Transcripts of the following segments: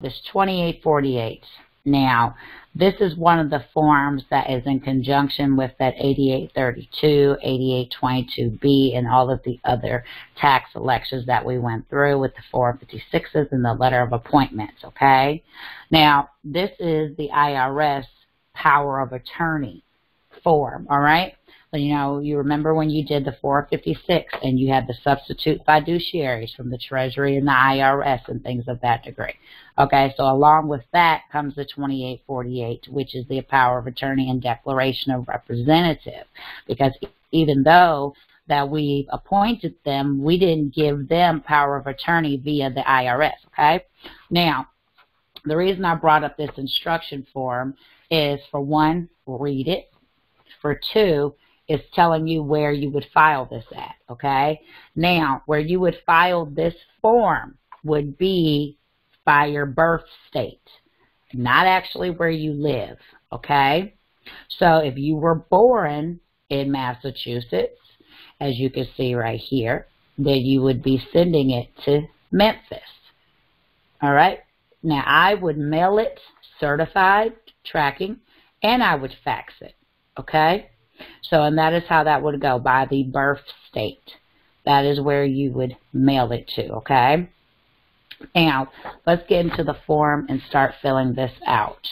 this 2848. Now, this is one of the forms that is in conjunction with that 8832, 8822B, and all of the other tax elections that we went through with the 456s and the letter of appointments, okay? Now, this is the IRS power of attorney form, all right? You know, you remember when you did the 456 and you had the substitute fiduciaries from the Treasury and the IRS and things of that degree. Okay, so along with that comes the 2848, which is the power of attorney and declaration of representative. Because even though that we appointed them, we didn't give them power of attorney via the IRS, okay? Now, the reason I brought up this instruction form is, for one, read it. For two, it's telling you where you would file this at, okay? Now, where you would file this form would be by your birth state, not actually where you live, okay? So if you were born in Massachusetts, as you can see right here, then you would be sending it to Memphis, all right? Now, I would mail it certified, tracking, and I would fax it, okay? So, and that is how that would go, by the birth state. That is where you would mail it to, okay? Now, let's get into the form and start filling this out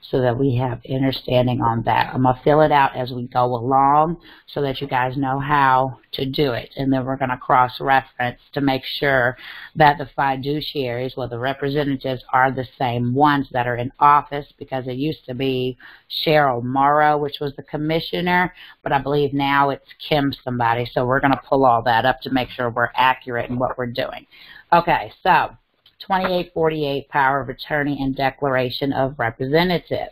so that we have understanding on that. I'm going to fill it out as we go along so that you guys know how to do it. And then we're going to cross-reference to make sure that the fiduciaries, well, the representatives, are the same ones that are in office, because it used to be Cheryl Morrow, which was the commissioner, but I believe now it's Kim somebody. So we're going to pull all that up to make sure we're accurate in what we're doing. Okay, so 2848, power of attorney and declaration of representative.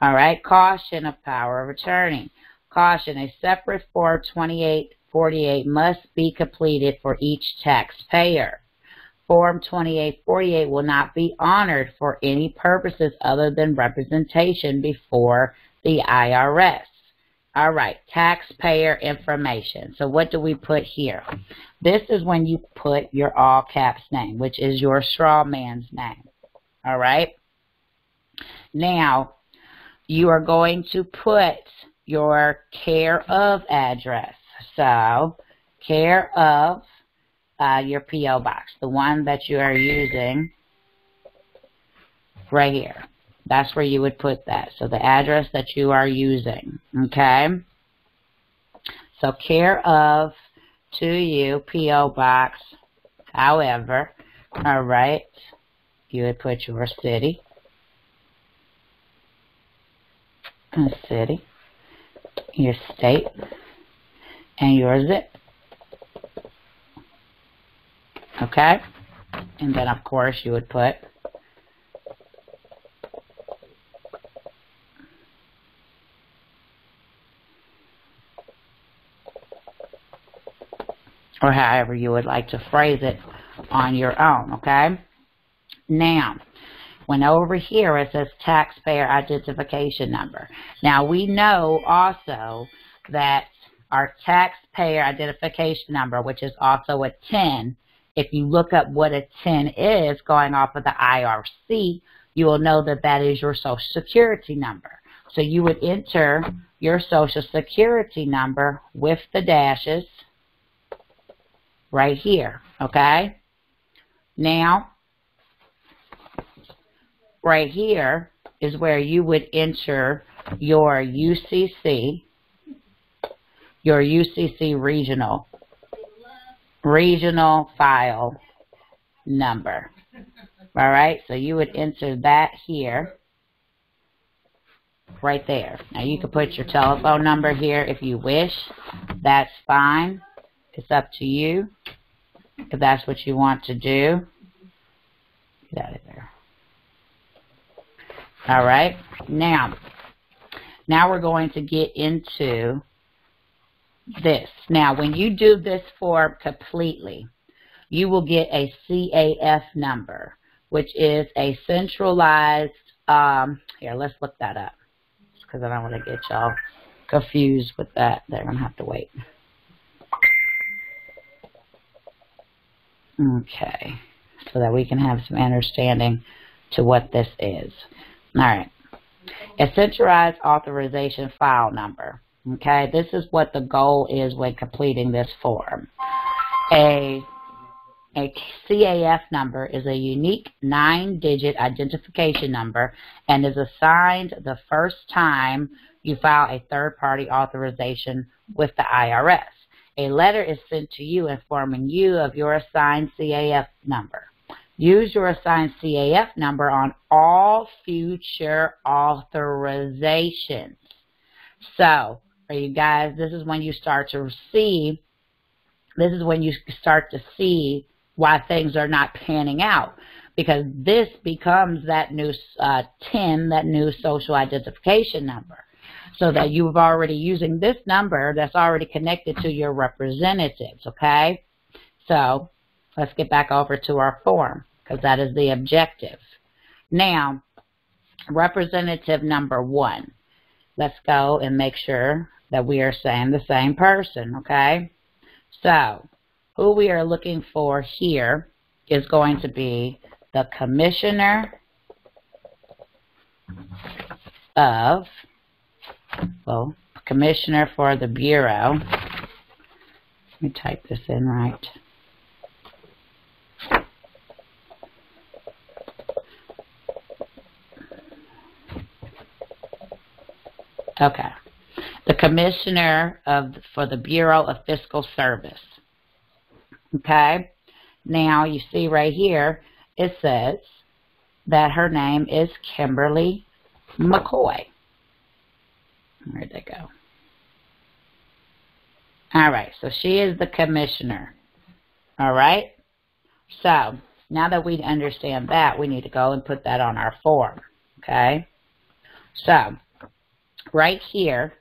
All right, caution of power of attorney. Caution, a separate Form 2848 must be completed for each taxpayer. Form 2848 will not be honored for any purposes other than representation before the IRS. All right, taxpayer information. So what do we put here? This is when you put your all caps name, which is your straw man's name. All right. Now, you are going to put your care of address. So, care of your P.O. box, the one that you are using right here. That's where you would put that. So the address that you are using, okay? So care of, to you, P.O. Box, however, all right, you would put your city, your state, and your zip, okay? And then, of course, you would put or however you would like to phrase it on your own, okay? Now, when over here it says taxpayer identification number. Now, we know also that our taxpayer identification number, which is also a 10, if you look up what a 10 is going off of the IRC, you will know that that is your Social Security number. So you would enter your Social Security number with the dashes right here, okay? Now, right here is where you would enter your UCC regional file number. All right, so you would enter that here, right there. Now, you can put your telephone number here if you wish. That's fine. It's up to you if that's what you want to do. Get out of there. All right. Now we're going to get into this. Now, when you do this form completely, you will get a CAF number, which is a centralized, here, let's look that up, because I don't want to get y'all confused with that. They're going to have to wait. Okay, so that we can have some understanding to what this is. All right. A centralized authorization file number. Okay, this is what the goal is when completing this form. A CAF number is a unique 9-digit identification number and is assigned the first time you file a third-party authorization with the IRS. A letter is sent to you informing you of your assigned CAF number. Use your assigned CAF number on all future authorizations. So, for you guys, this is when you start to see why things are not panning out, because this becomes that new TIN, that new social identification number, so that you've already using this number that's already connected to your representatives, okay? So let's get back over to our form, because that is the objective. Now, representative number 1. Let's go and make sure that we are saying the same person, okay? So, who we are looking for here is going to be the Commissioner of, well, Commissioner for the Bureau. Let me type this in right. Okay. The Commissioner for the Bureau of Fiscal Service. Okay. Now you see right here, it says that her name is Kimberly McCoy. Where'd they go? All right. So she is the Commissioner. All right. So now that we understand that, we need to go and put that on our form. Okay. So right here,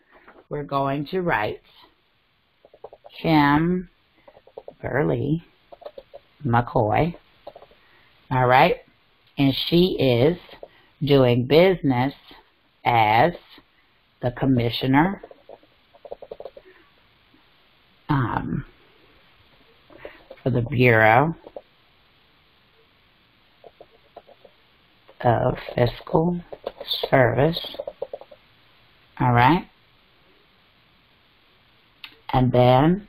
we're going to write Kimberly McCoy. All right. And she is doing business as the Commissioner for the Bureau of Fiscal Service. All right. And then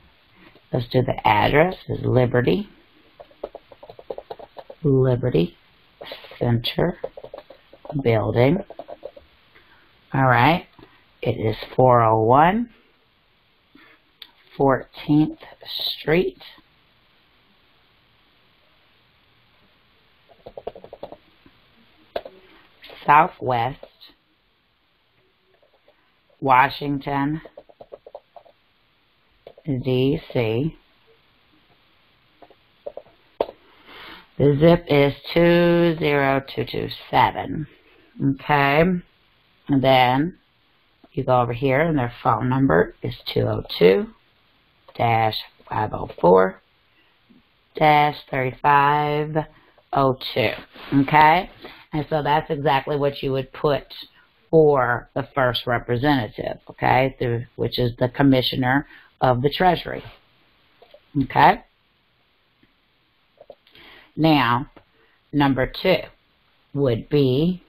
let's do the address is Liberty Center Building. All right. It is 401 14th Street. Southwest Washington, D.C. The zip is 20227. Okay. And then you go over here and their phone number is 202-504-3502. Okay. And so that's exactly what you would put for the first representative, okay, which is the Commissioner of the Treasury. Okay. Now, number 2 would be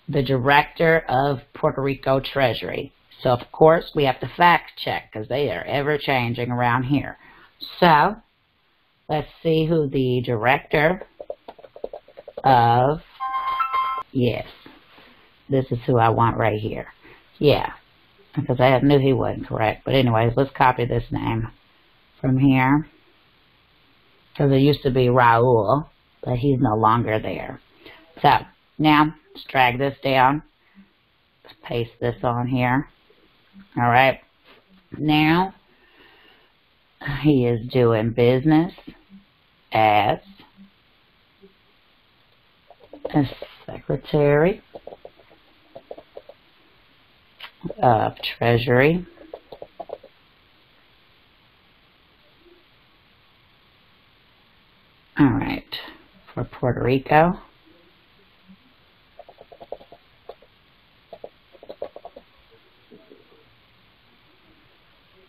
the Director of Puerto Rico Treasury. So, of course, we have to fact check because they are ever changing around here. So, let's see who the Director of, yes, this is who I want right here. Yeah, because I knew he wasn't correct. But anyways, let's copy this name from here. Because it used to be Raul, but he's no longer there. So, now, let's drag this down. Let's paste this on here. All right. Now, he is doing business as a Secretary of Treasury all right, for Puerto Rico.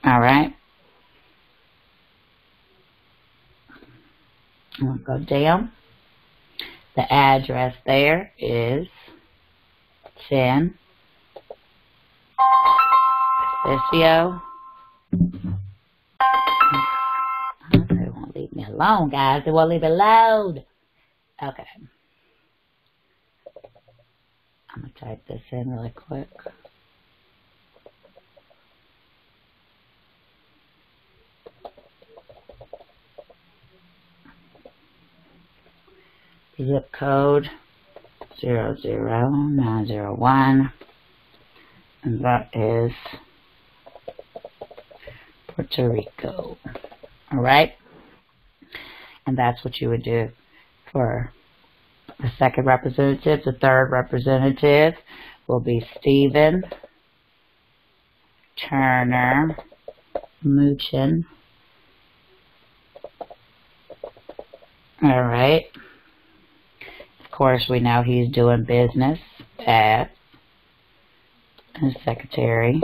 All right. We'll go down. The address there is 10 Officio. They won't leave me alone, guys. They won't leave it alone. Okay. I'm going to type this in really quick. Zip code 00901, and that is Puerto Rico. All right, and that's what you would do for the second representative. The third representative will be Stephen Turner Muchin. All right. Of course, we know he's doing business as a Secretary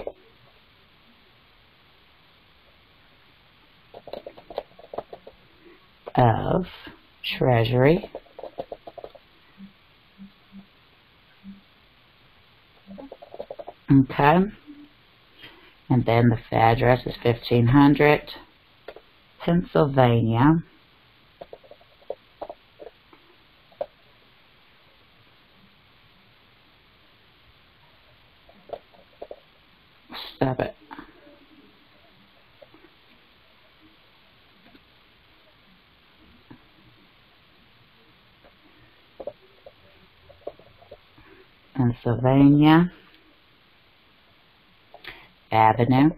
of Treasury. Okay. And then the address is 1500 Pennsylvania. Stop it. Pennsylvania Avenue.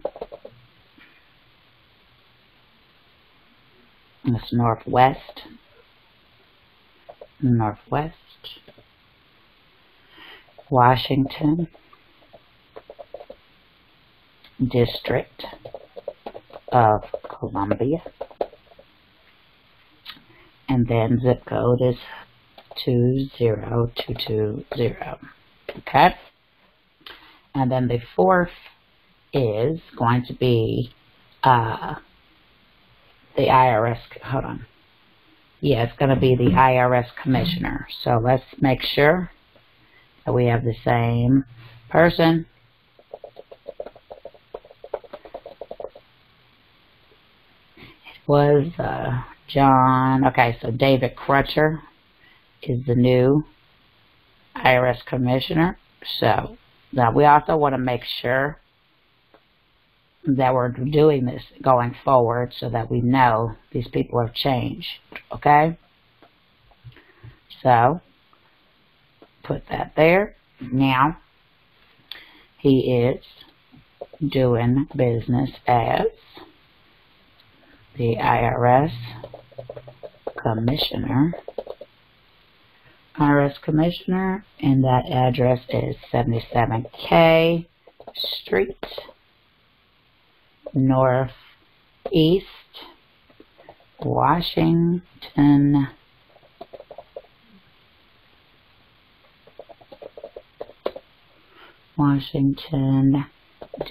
It's northwest. Washington District of Columbia. And then zip code is 20220. Okay? And then the fourth is going to be the IRS. Hold on. Yeah, it's going to be the IRS Commissioner. So let's make sure that we have the same person. It was John. Okay, so David Crutcher is the new IRS Commissioner. So now we also want to make sure that we're doing this going forward so that we know these people have changed. Okay? So put that there. Now he is doing business as the IRS Commissioner. IRS Commissioner, and that address is 77K Street, Northeast Washington,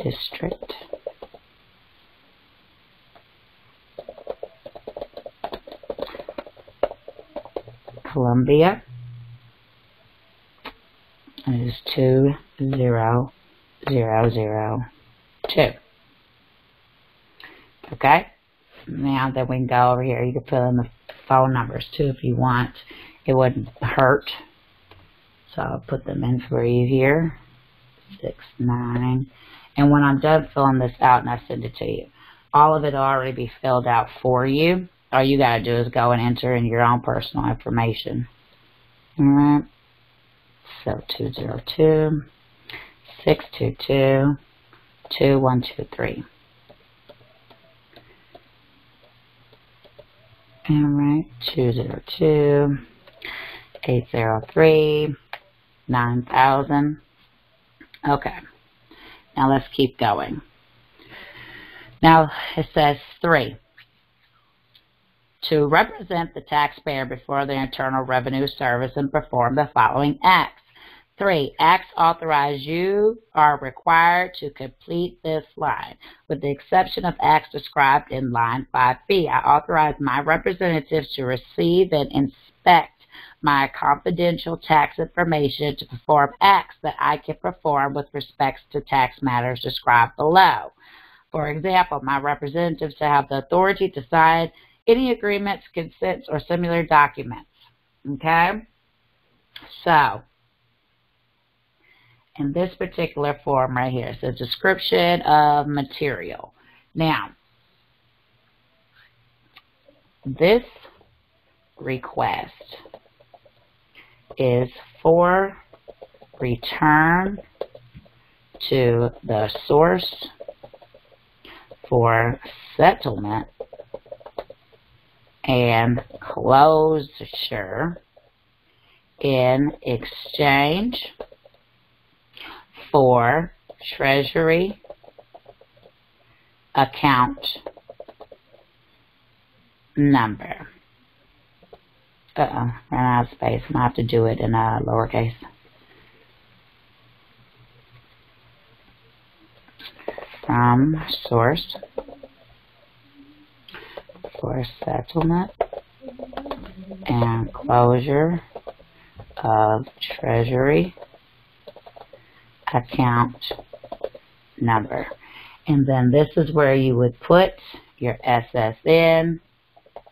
District. Columbia is 20002. Okay? Now that we can go over here, you can fill in the phone numbers too if you want. It wouldn't hurt. So I'll put them in for you here. 69. And when I'm done filling this out and I send it to you, all of it will already be filled out for you. All you got to do is go and enter in your own personal information. Alright. So 202-622-2123. Alright. 202-803-9000. Okay. Now let's keep going. Now it says 3. To represent the taxpayer before the Internal Revenue Service and perform the following acts. 3. Acts authorized. You are required to complete this line. With the exception of acts described in line 5B, I authorize my representatives to receive and inspect my confidential tax information to perform acts that I can perform with respect to tax matters described below. For example, my representatives shall have the authority to sign any agreements, consents, or similar documents. Okay? So, in this particular form right here, it's a description of material. Now, this request is for return to the source for settlement and closure in exchange for Treasury account number. Ran out of space. I'm going to have to do it in lowercase. From source for settlement and closure of Treasury account number. And then this is where you would put your SSN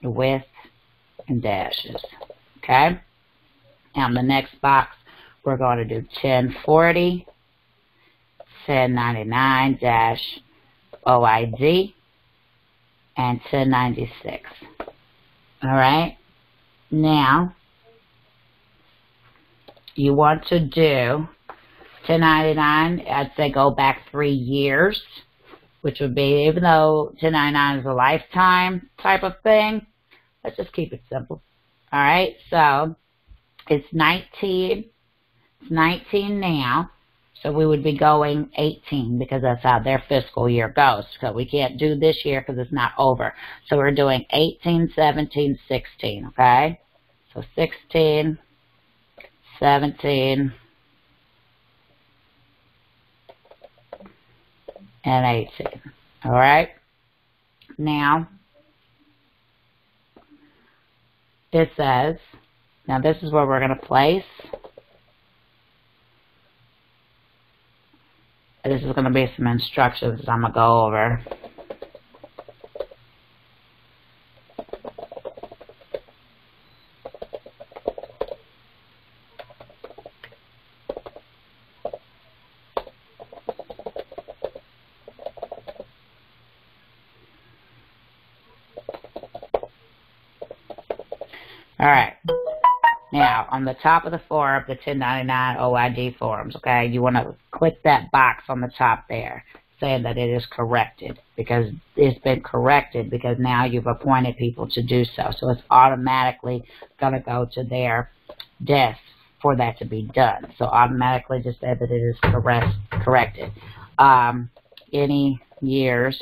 with and dashes. Okay? Now, in the next box, we're going to do 1040, 1099-OID, and 1096. All right? Now, you want to do 1099, I'd say go back 3 years, which would be, even though 1099 is a lifetime type of thing, let's just keep it simple. All right, so it's 19 now, so we would be going 18 because that's how their fiscal year goes. So we can't do this year because it's not over. So we're doing 18, 17, 16, okay? So 16, 17, and 18. All right? Now, it says, now this is where we're going to place. This is going to be some instructions I'm going to go over. All right. Now, on the top of the form, the 1099 OID forms, okay, you want to click that box on the top there saying that it is corrected, because it's been corrected because now you've appointed people to do so. So it's automatically going to go to their desk for that to be done. So automatically just say that it is corrected. Any years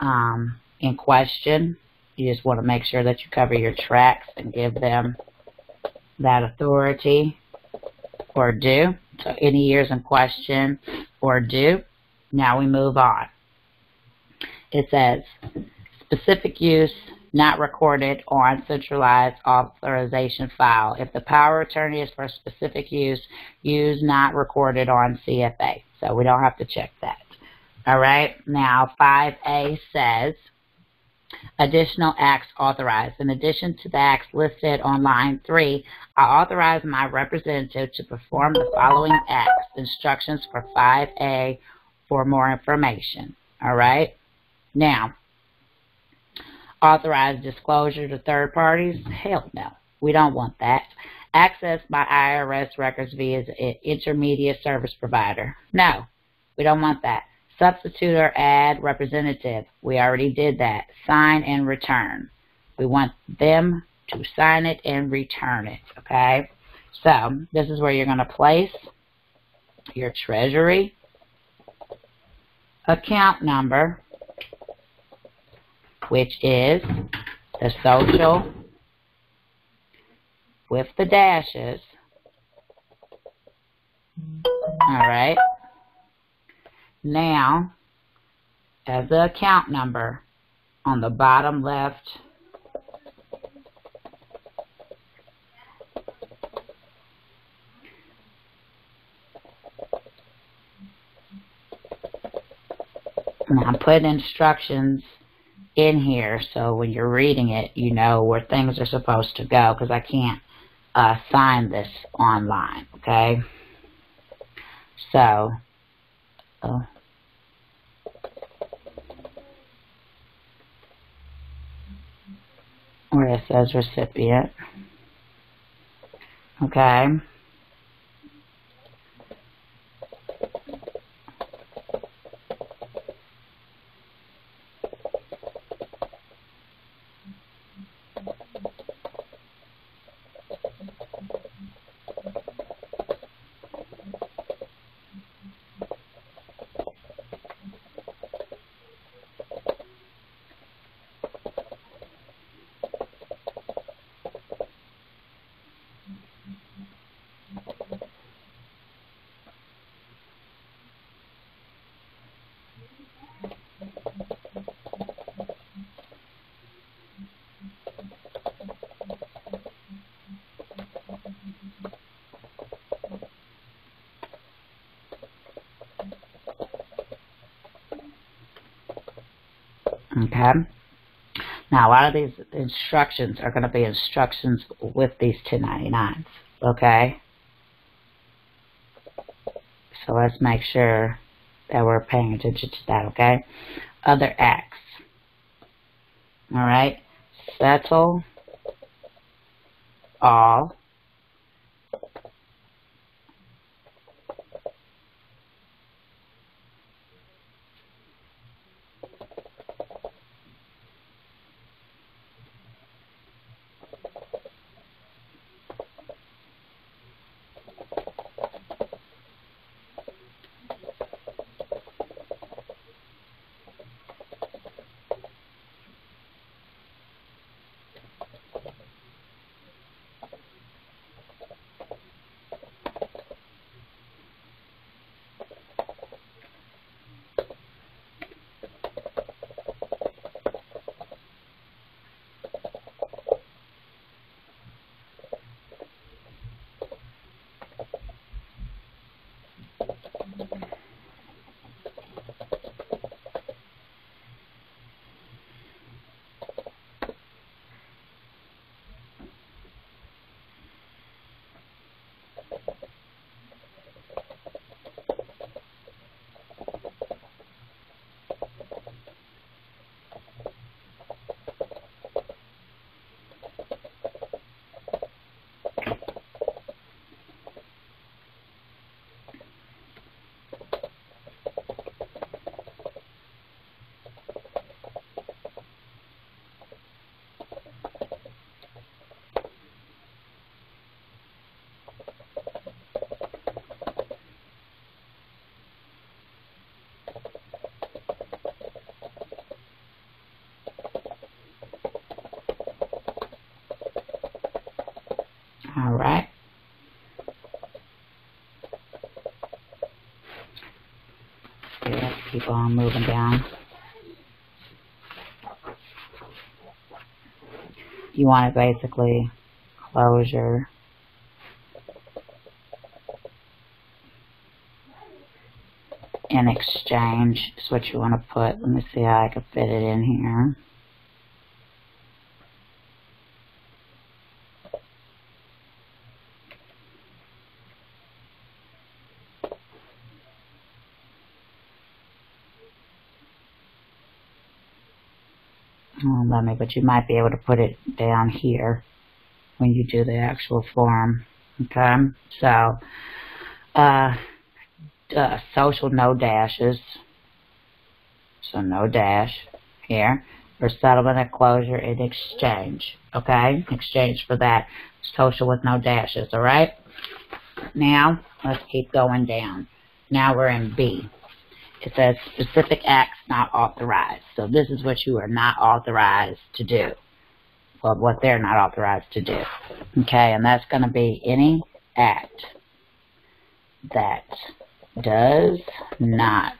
in question, you just want to make sure that you cover your tracks and give them that authority or due. So any years in question or due. Now we move on. It says specific use not recorded on centralized authorization file. If the power of attorney is for specific use not recorded on CFA. So we don't have to check that. All right. Now 5A says additional acts authorized. In addition to the acts listed on line 3, I authorize my representative to perform the following acts. Instructions for 5A for more information. All right? Now, authorized disclosure to third parties? Hell no. We don't want that. Access by IRS records via an intermediate service provider? No, we don't want that. Substitute or add representative. We already did that. Sign and return. We want them to sign it and return it, okay? So this is where you're going to place your Treasury account number, which is the social with the dashes. All right. Now, as the account number on the bottom left And I'm putting instructions in here so when you're reading it, you know where things are supposed to go, because I can't sign this online, okay? So, where it says recipient, okay? Okay. Now, a lot of these instructions are going to be instructions with these 1099s. Okay. So let's make sure that we're paying attention to that. Okay. Other acts. All right. Settle all. All right. Let's keep on moving down. You want it basically closure. In exchange is what you want to put. Let me see how I can fit it in here. But you might be able to put it down here when you do the actual form. Okay, so social no dashes, so no dash here for settlement and closure in exchange. Okay, exchange for that social with no dashes. All right, now let's keep going down. Now we're in B. It says specific acts not authorized. So this is what you are not authorized to do. Well, what they're not authorized to do. Okay, and that's going to be any act that does not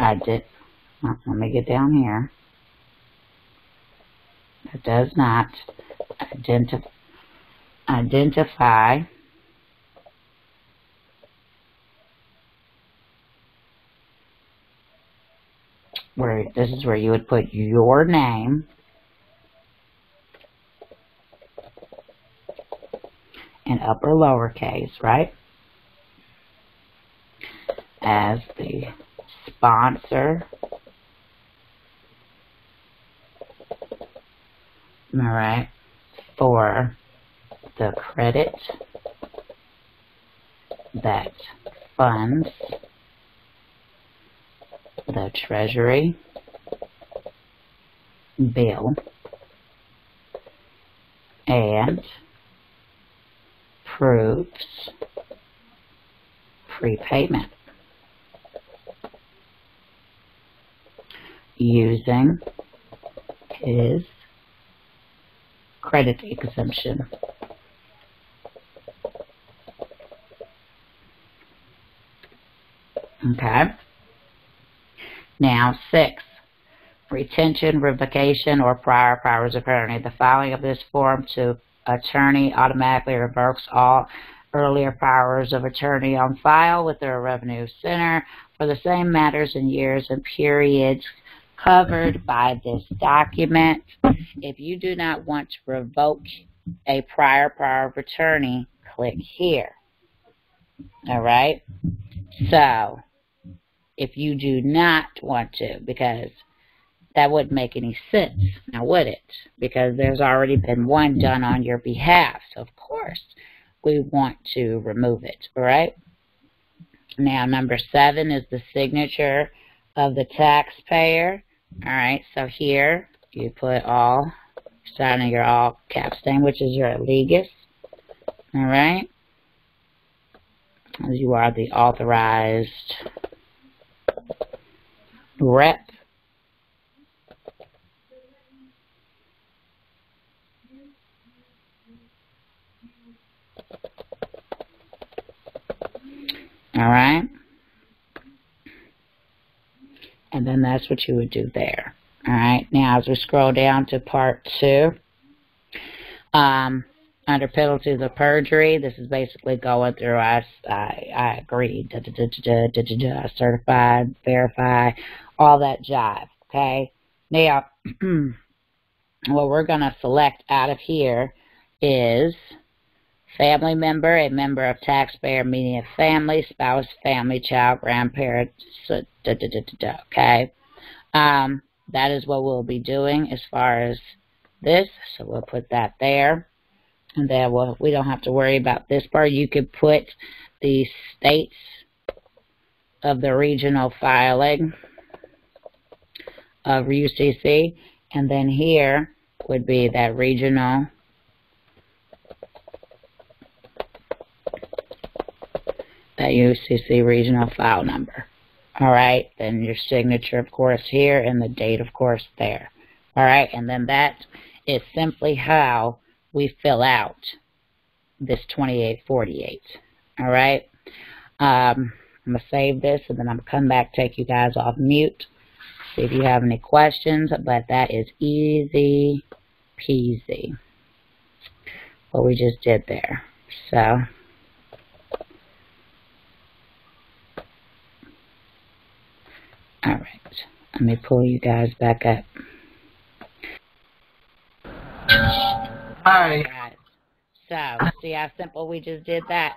let me get down here. That does not identify this is where you would put your name in upper lowercase, right? As the sponsor. All right, for the credit that funds the Treasury bill and proves prepayment using his credit exemption. Okay. Now, 6. Retention, revocation, or prior powers of attorney. The filing of this form to attorney automatically revokes all earlier powers of attorney on file with the Revenue Center for the same matters and years and periods covered by this document. If you do not want to revoke a prior power of attorney, click here. All right? So, if you do not want to, because that wouldn't make any sense, now would it? Because there's already been one done on your behalf. So, of course, we want to remove it, all right? Now, number 7 is the signature of the taxpayer. All right, so here you put all, signing your all caps name, which is your allegus. All right, as you are the authorized rep. All right. And then that's what you would do there. All right. Now, as we scroll down to part 2, under penalties of perjury, this is basically going through, I agree, certified, verify, all that jive. Okay. Now, what we're going to select out of here is family member, a member of taxpayer immediate family, spouse, family, child, grandparent, okay? That is what we'll be doing as far as this, so we'll put that there. And then we don't have to worry about this part. You could put the states of the regional filing of UCC, and then here would be that regional UCC regional file number. All right, then your signature, of course, here, and the date, of course, there. All right, and then that is simply how we fill out this 2848. All right, I'm going to save this, and then I'm going to come back, take you guys off mute, see if you have any questions, but that is easy peasy, what we just did there. So, all right, let me pull you guys back up. Hi. So, see how simple we just did that?